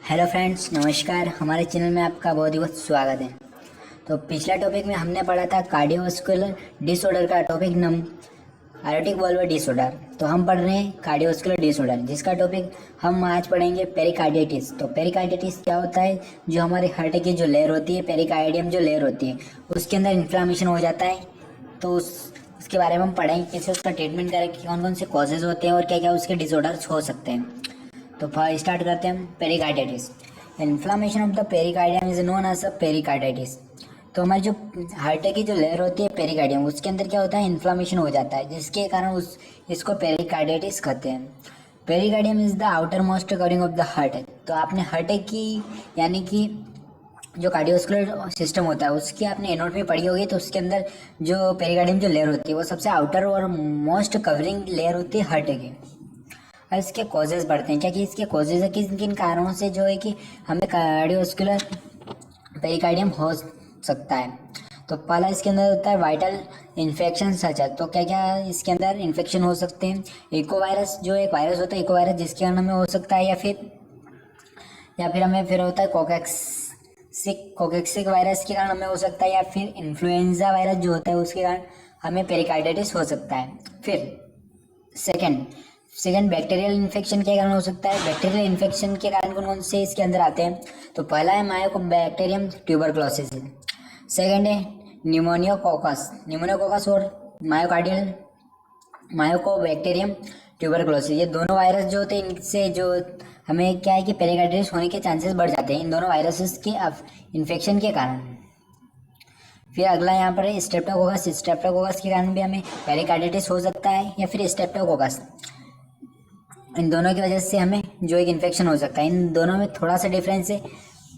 Hello friends, नमस्कार। हमारे channel में आपका बहुत ही बहुत स्वागत है। तो पिछला टॉपिक में हमने पढ़ा था कार्डियोवास्कुलर डिसऑर्डर का टॉपिक नम एरोटिक वॉल्वर डिसऑर्डर। तो हम पढ़ रहे हैं कार्डियोवास्कुलर डिसऑर्डर, जिसका टॉपिक हम आज पढ़ेंगे पेरिकार्डिटिस। तो पेरिकार्डिटिस क्या होता है? जो हमारे हार्ट की जो लेयर होती है, पेरिकार्डियम जो लेयर होती है, उसके अंदर इन्फ्लामेशन हो जाता है। तो उसके बारे में हम पढ़ेंगे, कैसे उसका ट्रीटमेंट करें, कौन कौन से कॉजेज होते हैं और क्या क्या उसके डिसऑर्डर्स हो सकते हैं। तो स्टार्ट करते हैं हम। Pericarditis, inflammation of the pericardium is known as a pericarditis. तो हमारी जो हार्ट की जो लेयर होती है पेरिकार्डियम, उसके अंदर क्या होता है, इन्फ्लामेशन हो जाता है, जिसके कारण इसको पेरिकार्डाइटिस कहते हैं। Pericardium is the outer most covering of the heart. तो आपने हार्ट की यानी कि जो कार्डियोवास्कुलर सिस्टम होता है उसकी आपने एनोटमी पढ़ी होगी, तो उसके अंदर जो पेरिकार्डियम जो लेयर होती है वो सबसे आउटर और मोस्ट कवरिंग लेयर होती है हार्ट की। और इसके कॉजेज बढ़ते हैं, क्या कि इसके कॉजेज है किन किन कारणों से जो है कि हमें कार्डियोवास्कुलर पेरिकार्डियम हो सकता है। तो पहला इसके अंदर होता है वाइटल इन्फेक्शन सच है। तो क्या क्या इसके अंदर इन्फेक्शन हो सकते हैं? इको वायरस, जो एक वायरस होता है इको वायरस, जिसके कारण हमें हो सकता है, या फिर हमें फिर होता है कोकेक्सिक वायरस के कारण हमें हो सकता है, या फिर इन्फ्लुएंजा वायरस जो होता है उसके कारण हमें पेरिकार्डाइटिस हो सकता है। फिर सेकंड बैक्टीरियल इन्फेक्शन के कारण हो सकता है। बैक्टीरियल इन्फेक्शन के कारण कौन कौन से इसके अंदर आते हैं? तो पहला है मायोबैक्टीरियम ट्यूबरक्लोसिस, सेकंड है निमोनियोकोकस और मायोकार्डियल मायोकोबैक्टीरियम ट्यूबरक्लोसिस। ये दोनों वायरस जो होते हैं, इनसे जो हमें क्या है कि पेरिकार्डाइटिस होने के चांसेस बढ़ जाते हैं इन दोनों वायरसेस के इन्फेक्शन के कारण। फिर अगला यहाँ पर है स्ट्रेप्टोकोकस। स्ट्रेप्टोकोकस के कारण भी हमें पेरिकार्डाइटिस हो सकता है, या फिर स्ट्रेप्टोकोकस, इन दोनों की वजह से हमें जो एक इन्फेक्शन हो सकता है। इन दोनों में थोड़ा सा डिफरेंस है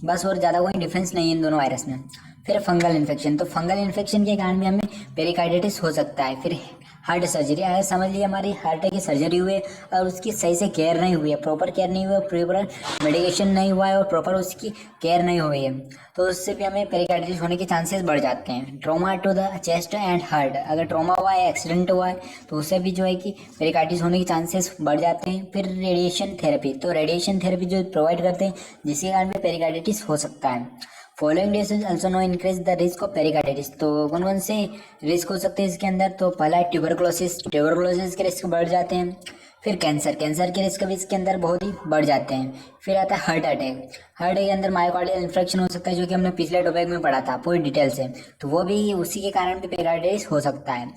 बस, और ज़्यादा कोई डिफरेंस नहीं है इन दोनों वायरस में। फिर फंगल इन्फेक्शन, तो फंगल इन्फेक्शन के कारण भी हमें पेरिकार्डाइटिस हो सकता है। फिर हार्ट सर्जरी, अगर समझ लिया हमारी हार्ट की सर्जरी हुई है और उसकी सही से केयर नहीं हुई है, प्रॉपर केयर नहीं हुई है, प्रॉपर मेडिकेशन नहीं हुआ है और प्रॉपर उसकी केयर नहीं हुई है, तो उससे भी हमें पेरिकार्डाइटिस होने के चांसेस बढ़ जाते हैं। Trauma to the chest and heart, अगर ट्रॉमा हुआ है, एक्सीडेंट हुआ है, तो उससे भी जो है कि पेरिकार्डाइटिस होने के चांसेस बढ़ जाते हैं। फिर रेडिएशन थेरेपी, तो रेडिएशन थेरेपी जो प्रोवाइड करते हैं जिसके कारण भी पेरिकार्डाइटिस हो सकता है। Following disease also no increase the risk of pericarditis. तो कौन कौन से रिस्क हो सकते हैं इसके अंदर? तो पहला है ट्यूबरक्लोसिस के रिस्क बढ़ जाते हैं। फिर कैंसर के रिस्क भी इसके अंदर बहुत ही बढ़ जाते हैं। फिर आता है हार्ट अटैक के अंदर मायोकार्डियल इन्फेक्शन हो सकता है, जो कि हमने पिछले टॉपिक में पढ़ा था पूरी डिटेल से, तो वो भी उसी के कारण भी पेरिकार्डाइटिस हो सकता है।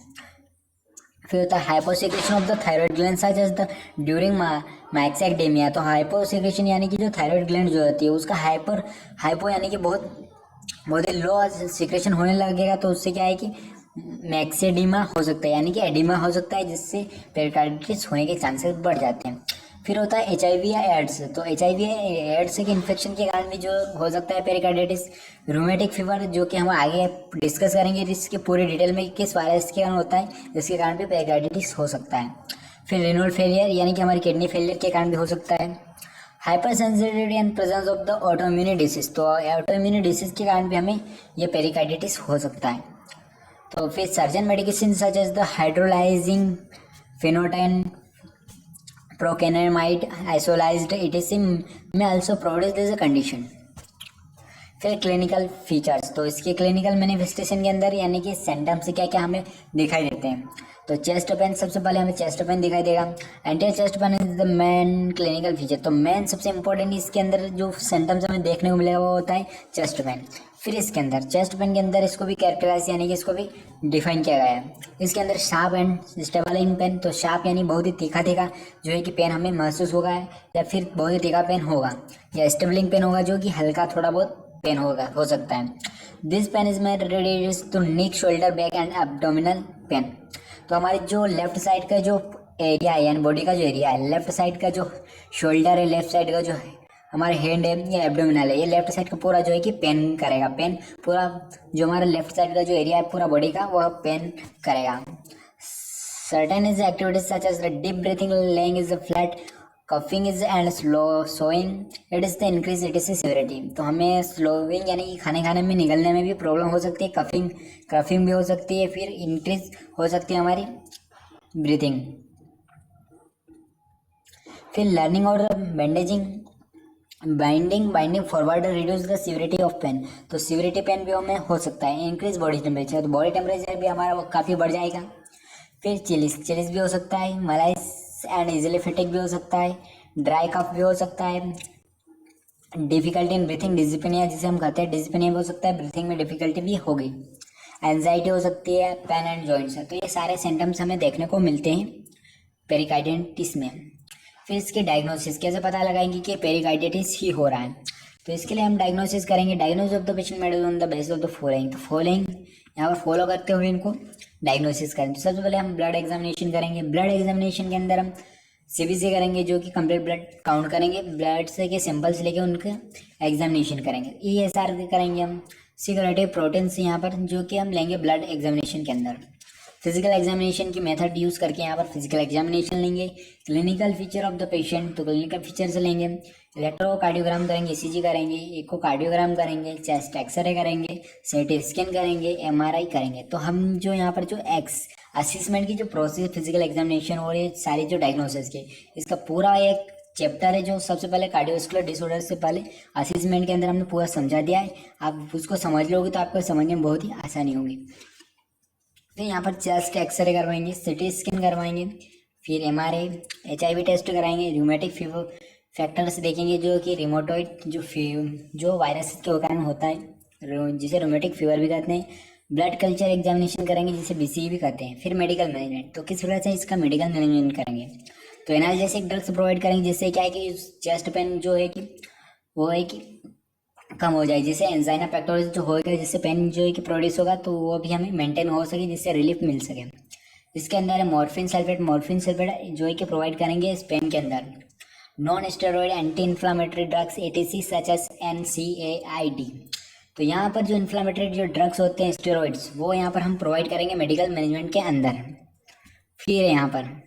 फिर होता है hyposecretion of the thyroid gland such as the during myxoedema. तो हाइपोसिक्रेशन यानी कि जो थायराइड ग्लैंड जो होती है उसका हाइपो यानी कि बहुत बहुत ही लो सिक्रेशन होने लगेगा, तो उससे क्या है कि मैक्सेडिमा हो सकता है, यानी कि एडिमा हो सकता है, जिससे पेरिकार्डिटिस होने के चांसेस बढ़ जाते हैं। फिर होता है HIV या एड्स। तो HIV या एड्स के इन्फेक्शन के कारण भी जो हो सकता है पेरिकार्डिटिस। रूमेटिक फीवर, जो कि हम आगे डिस्कस करेंगे इसके पूरे डिटेल में किस वायरस के कारण होता है, जिसके कारण भी पेरिकार्डिटिस हो सकता है। फिर रेनल फेलियर यानी कि हमारी किडनी फेलियर के कारण भी हो सकता है। Hyper sensitivity and presence of the autoimmune disease, तो ऑटोइम्यून डिसीज के कारण भी हमें ये पेरिकार्डिटिस हो सकता है। तो फिर certain medication such as the hydralazine phenytoin procainamide isoniazid इटिसिम में आल्सो प्रोड्यूस दिस कंडीशन। फिर क्लिनिकल फीचर्स, तो इसके क्लिनिकल मैनिफेस्टेशन के अंदर यानी कि सिम्टम्स क्या क्या हमें दिखाई देते हैं? तो चेस्ट पेन, सबसे पहले हमें चेस्ट पेन दिखाई देगा। Anti chest pain is the main clinical feature. तो मेन सबसे इंपॉर्टेंट इसके अंदर जो सिम्टम्स हमें देखने को मिलेगा वो होता है चेस्ट पेन। फिर इसके अंदर चेस्ट पेन के अंदर इसको भी कैरेक्टराइज यानी कि इसको भी डिफाइन किया गया है। इसके अंदर शार्प एंड स्टेबलिंग पेन, तो शार्प यानी बहुत ही तीखा तीखा जो है कि पेन हमें महसूस होगा, या फिर बहुत ही तीखा पेन होगा, या स्टेबलिंग पेन होगा जो कि हल्का थोड़ा बहुत पेन हो सकता है। This pain is made reduce to neck, shoulder, back and abdominal pain. तो हमारे जो लेफ्ट साइड का जो एरिया है, यानी बॉडी का जो एरिया है, लेफ्ट साइड का जो शोल्डर है, लेफ्ट साइड का जो है हमारे हैंड है, ये एब्डोमिनल है, ये लेफ्ट साइड का पूरा जो है कि पेन करेगा। पेन पूरा जो हमारा लेफ्ट साइड का जो एरिया है पूरा बॉडी का, वह पेन करेगा। Certain is activities such as the deep breathing, laying is flat, coughing is and slow sowing, it is the increase it is severity. तो हमें स्लोइंग यानी कि खाने में निगलने में भी प्रॉब्लम हो सकती है, कफिंग भी हो सकती है, फिर इंक्रीज हो सकती है हमारी ब्रीथिंग। फिर लर्निंग और bandaging, binding forward reduce the severity of pain, तो सिविरिटी पेन भी हमें हो सकता है। इंक्रीज बॉडी टेम्परेचर, तो बॉडी टेम्परेचर भी हमारा वो काफ़ी बढ़ जाएगा। फिर चिलिस चिलिस भी हो सकता है, मलाइस एंड इजिली फिटिक भी हो सकता है, ड्राई कफ भी हो सकता है, डिफिकल्टी इन ब्रीथिंग डिजिपनिया जिसे हम कहते हैं डिजिपनिया भी हो सकता है, ब्रीथिंग में डिफिकल्टी भी होगी, एंजाइटी हो सकती है, पेन एंड जॉइंट्स है। तो ये सारे सिम्टम्स हमें देखने को मिलते हैं पेरिकार्डिटिस में। फिर इसके डायग्नोसिस कैसे पता लगाएंगे कि पेरिकार्डिटिस ही हो रहा है, तो इसके लिए हम डायग्नोसिस करेंगे। Diagnosis of the patient made on the basis of the following, तो फॉलोइंग यहाँ पर फॉलो करते हुए इनको डायग्नोसिस करें। तो सबसे पहले हम ब्लड एग्जामिनेशन करेंगे। ब्लड एग्जामिनेशन के अंदर हम सीबीसी करेंगे, जो कि कंप्लीट ब्लड काउंट करेंगे, ब्लड से के सैंपल्स लेके उनका एग्जामिनेशन करेंगे। ईएसआर करेंगे हम सिक्योरिटी प्रोटीन्स यहाँ पर, जो कि हम लेंगे ब्लड एग्जामिनेशन के अंदर। फिजिकल एग्जामिनेशन की मेथड यूज़ करके यहाँ पर फिजिकल एग्जामिनेशन लेंगे। Clinical feature of the patient, तो क्लिनिकल फीचर्स लेंगे, इलेक्ट्रोकार्डियोग्राम करेंगे, ईसीजी करेंगे, इकोकार्डियोग्राम करेंगे, चेस्ट एक्सरे करेंगे, सीटी स्कैन करेंगे, एमआरआई करेंगे। तो हम जो यहाँ पर जो असेसमेंट की जो प्रोसेस फिजिकल एग्जामिनेशन और ये सारी जो डायग्नोसिस की, इसका पूरा एक चैप्टर है जो सबसे पहले कार्डियोवास्कुलर डिसऑर्डर से पहले असेसमेंट के अंदर हमने पूरा समझा दिया है। आप उसको समझ लोगे तो आपको समझने में बहुत ही आसानी होगी। फिर यहाँ पर चेस्ट एक्सरे करवाएंगे, सिटी स्कैन करवाएंगे, फिर एमआरआई, एचआईवी टेस्ट कराएंगे, रूमेटिक फीवर फैक्टर्स देखेंगे, जो कि रिमोटॉइड जो वायरस के कारण होता है, जिसे रोमेटिक फीवर भी कहते हैं। ब्लड कल्चर एग्जामिनेशन करेंगे, जिसे बीसीई भी कहते हैं। फिर मेडिकल मैनेजमेंट, तो किस तरह से इसका मेडिकल मैनेजमेंट करेंगे, तो एनाल्जेसिक ड्रग्स प्रोवाइड करेंगे, जिससे क्या है कि चेस्ट पेन जो है कि वो है कि कम हो जाए, जिससे एंजाइना पेक्टोरिस जो होगा, जिससे पेन जो है कि प्रोड्यूस होगा, तो वो भी हमें मेंटेन हो सके, जिससे रिलीफ मिल सके। इसके अंदर है मॉर्फिन सल्फेट जो है कि प्रोवाइड करेंगे इस पेन के अंदर। Non steroid anti inflammatory drugs ETC such as NSAID, तो यहाँ पर जो इन्फ्लामेटरी जो ड्रग्स होते हैं स्टेरॉइड्स, वो यहाँ पर हम प्रोवाइड करेंगे मेडिकल मैनेजमेंट के अंदर। फिर यहाँ पर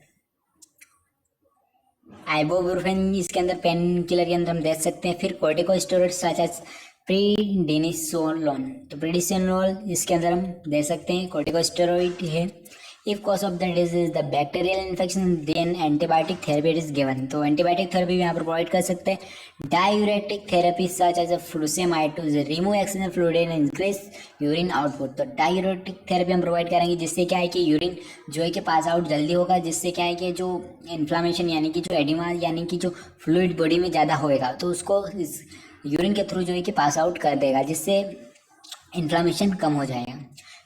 आइबोब्रूफेन, इसके अंदर पेन किलर के अंदर हम देख सकते हैं। फिर कॉर्टिकोस्टेरॉइड्स सच एज प्रीडिनिसोलोन, तो प्रीडिनिसोलोन इसके अंदर हम दे सकते हैं, कॉर्टिकोस्टेरॉइड है। If cause of the disease the bacterial infection then antibiotic therapy is given, तो एंटीबायोटिक थेरेपी भी यहाँ पर प्रोवाइड कर सकते हैं। Diuretic therapy such as furosemide to remove excessive fluid and increase urine output, तो डायूरेटिक थेरेपी हम provide करेंगे, जिससे क्या है कि यूरिन जो है कि पास आउट जल्दी होगा, जिससे क्या है कि जो इन्फ्लामेशन यानी कि जो एडिमा यानी कि जो फ्लूइड बॉडी में ज़्यादा होएगा, तो उसको इस यूरिन के थ्रू जो है कि पास आउट कर देगा, जिससे इन्फ्लामेशन कम हो जाएगा।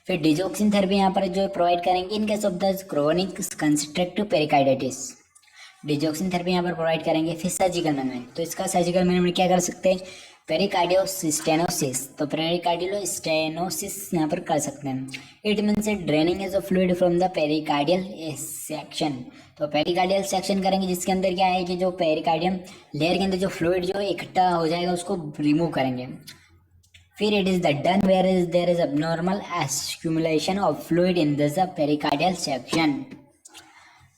फिर डिजोक्सिन थेरेपी यहाँ पर जो प्रोवाइड करेंगे in case of the chronic constructive pericarditis, digoxin therapy यहाँ पर प्रोवाइड करेंगे। फिर सर्जिकल मैनेजमेंट, तो इसका सर्जिकल मैनेजमेंट क्या कर सकते हैं, पेरिकार्डियोस्टेनोसिस, तो पेरिकार्डियोस्टेनोसिस यहाँ पर कर सकते हैं। It means draining as a fluid from the pericardial section, तो पेरिकार्डियल सेक्शन करेंगे, जिसके अंदर क्या है कि जो पेरिकार्डियम लेयर के अंदर जो फ्लूइड जो इकट्ठा हो जाएगा उसको रिमूव करेंगे। फिर it is the done where there is abnormal accumulation of fluid in the pericardial section.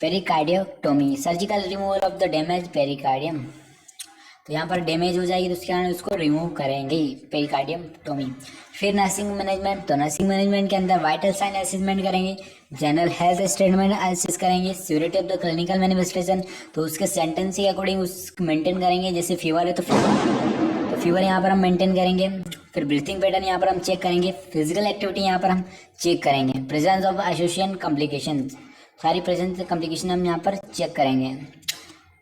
Pericardiectomy, surgical removal of the damaged pericardium, तो यहाँ पर डैमेज हो जाएगी तो उसके कारण उसको रिमूव करेंगे, पेरिकार्डियक्टोमी। फिर नर्सिंग मैनेजमेंट, तो नर्सिंग मैनेजमेंट के अंदर वाइटल साइन असेसमेंट करेंगे, जनरल हेल्थ स्टेटमेंट असेस करेंगे, severity of the clinical manifestation, तो उसके सेंटेंस के अकॉर्डिंग उस मेंटेन करेंगे। जैसे फीवर है तो फीवर यहाँ पर हम मेंटेन करेंगे। फिर ब्रीथिंग पैटर्न यहाँ पर हम चेक करेंगे। फिजिकल एक्टिविटी यहाँ पर हम चेक करेंगे। प्रेजेंस ऑफ एसोसिएशन कॉम्प्लिकेशन, सारी प्रेजेंस कॉम्प्लिकेशन हम यहाँ पर चेक करेंगे।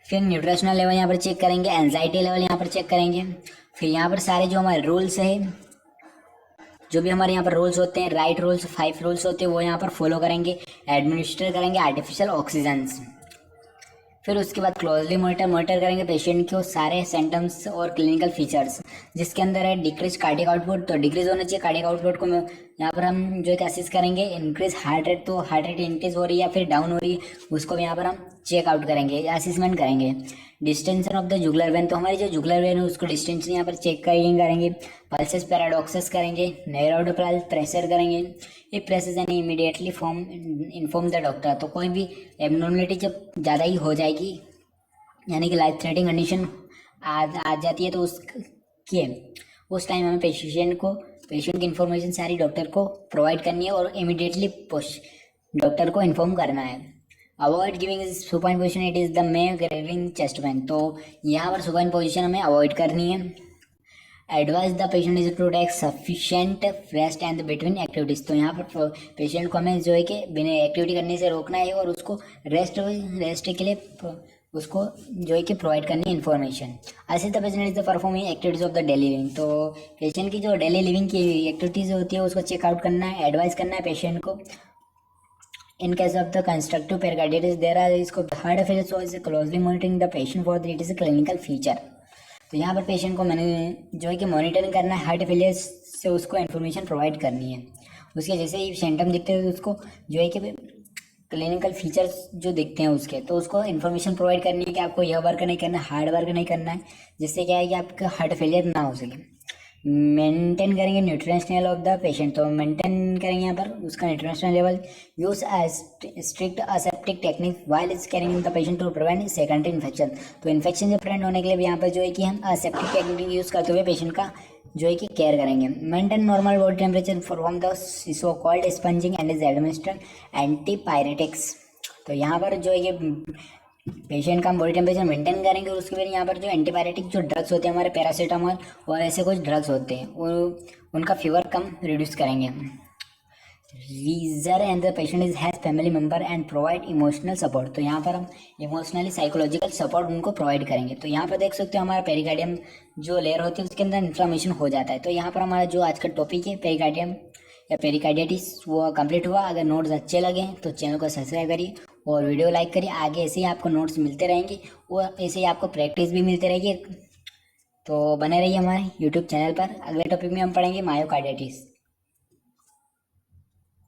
फिर न्यूट्रिशनल लेवल यहाँ पर चेक करेंगे, एंजाइटी लेवल यहाँ पर चेक करेंगे। फिर यहाँ पर सारे जो हमारे रूल्स है, जो भी हमारे यहाँ पर रूल्स होते हैं, राइट रूल्स 5 रूल्स होते हैं, वो यहाँ पर फॉलो करेंगे, एडमिनिस्टर करेंगे आर्टिफिशियल ऑक्सीजन। फिर उसके बाद क्लोजली मॉनिटर करेंगे पेशेंट के सारे सिम्टम्स और क्लिनिकल फीचर्स, जिसके अंदर है डिक्रीज कार्डियक आउटपुट, तो डिक्रीज होना चाहिए कार्डियक आउटपुट को यहाँ पर हम जो है असिस्ट करेंगे। इंक्रीज हार्ट रेट, तो हार्ट रेट इंक्रीज हो रही है या फिर डाउन हो रही है, उसको भी यहाँ पर हम चेक आउट करेंगे, असिस्मेंट करेंगे। Distension of the jugular vein, तो हमारी जो जुगुलर वेन है उसको डिस्टेंशन यहाँ पर चेक करेंगे। पल्सेस पैराडॉक्सेस करेंगे, नैरोडोप्लाल प्रेशर करेंगे। ये प्रेशर यानी इमीडिएटली इन्फॉर्म द डॉक्टर, तो कोई भी एबनॉर्मलिटी जब ज़्यादा ही हो जाएगी यानी कि लाइफ थ्रेटनिंग कंडीशन आ जाती है, तो उस टाइम हमें पेशेंट की इन्फॉर्मेशन सारी डॉक्टर को प्रोवाइड करनी है और इमीडिएटली डॉक्टर को इन्फॉर्म करना है। Avoid giving supine position, it is the may aggravating chest pain. तो यहाँ पर सुपाइन पोजिशन हमें अवॉइड करनी है। Advise the patient is to take sufficient rest and between activities. तो यहाँ पर पेशेंट को हमें जो है कि बिना एक्टिविटी करने से रोकना है और उसको रेस्ट के लिए उसको जो है कि प्रोवाइड करनी है इन्फॉर्मेशन। ऐसे the patient is the performing activities of the daily living. तो पेशेंट की जो डेली लिविंग की एक्टिविटीज़ होती है उसको चेकआउट करना है, एडवाइस करना है पेशेंट को। In case of the constructive pericarditis, there are risk of heart failure, so is closely monitoring the patient for it is a clinical feature। तो यहाँ पर पेशेंट को मैंने जो है कि मॉनिटरिंग करना है, हार्ट फेलियर से उसको इन्फॉर्मेशन प्रोवाइड करनी है। उसके जैसे ही सिम्टम दिखते हैं तो उसको जो है कि क्लिनिकल फीचर्स जो दिखते हैं उसके, तो उसको इन्फॉर्मेशन प्रोवाइड करनी है कि आपको यह वर्क नहीं करना है, हार्ड वर्क नहीं करना है, जिससे क्या है कि आपका हार्ट फेलियर ना हो सके। मेंटेन करेंगे nutrients level of the patient. तो मेंटेन करेंगे यहाँ पर उसका nutrients level. Use strict aseptic technique while is carrying the patient to prevent secondary infection. तो इन्फेक्शन से प्रिवेंट होने के लिए यहाँ पर जो है कि हम असेप्टिक टेक्निक यूज़ करते हुए पेशेंट का जो है कि केयर करेंगे। Maintain normal body temperature, perform the so called spongin and is administer antipyretics. तो यहाँ पर जो है कि पेशेंट का हम बॉडी टेम्परेचर मेंटेन करेंगे और उसके बाद यहाँ पर जो एंटीबायोटिक जो ड्रग्स होते हैं हमारे पैरासीटामोल और ऐसे कुछ ड्रग्स होते हैं वो उनका फीवर कम रिड्यूस करेंगे। Reassure and the patient is has family member and provide emotional support. तो यहाँ पर हम इमोशनली साइकोलॉजिकल सपोर्ट उनको प्रोवाइड करेंगे। तो यहाँ पर देख सकते हो हमारा पेरिकार्डियम जो लेयर होती है उसके अंदर इन्फ्लामेशन हो जाता है। तो यहाँ पर हमारा जो आज का टॉपिक है पेरिकार्डियम या पेरिकार्डिटिस वो कंप्लीट हुआ। अगर नोट्स अच्छे लगे तो चैनल को सब्सक्राइब करिए और वीडियो लाइक करिए। आगे ऐसे ही आपको नोट्स मिलते रहेंगे और ऐसे ही आपको प्रैक्टिस भी मिलती रहेगी। तो बने रहिए हमारे यूट्यूब चैनल पर। अगले टॉपिक में हम पढ़ेंगे मायोकार्डिटिस।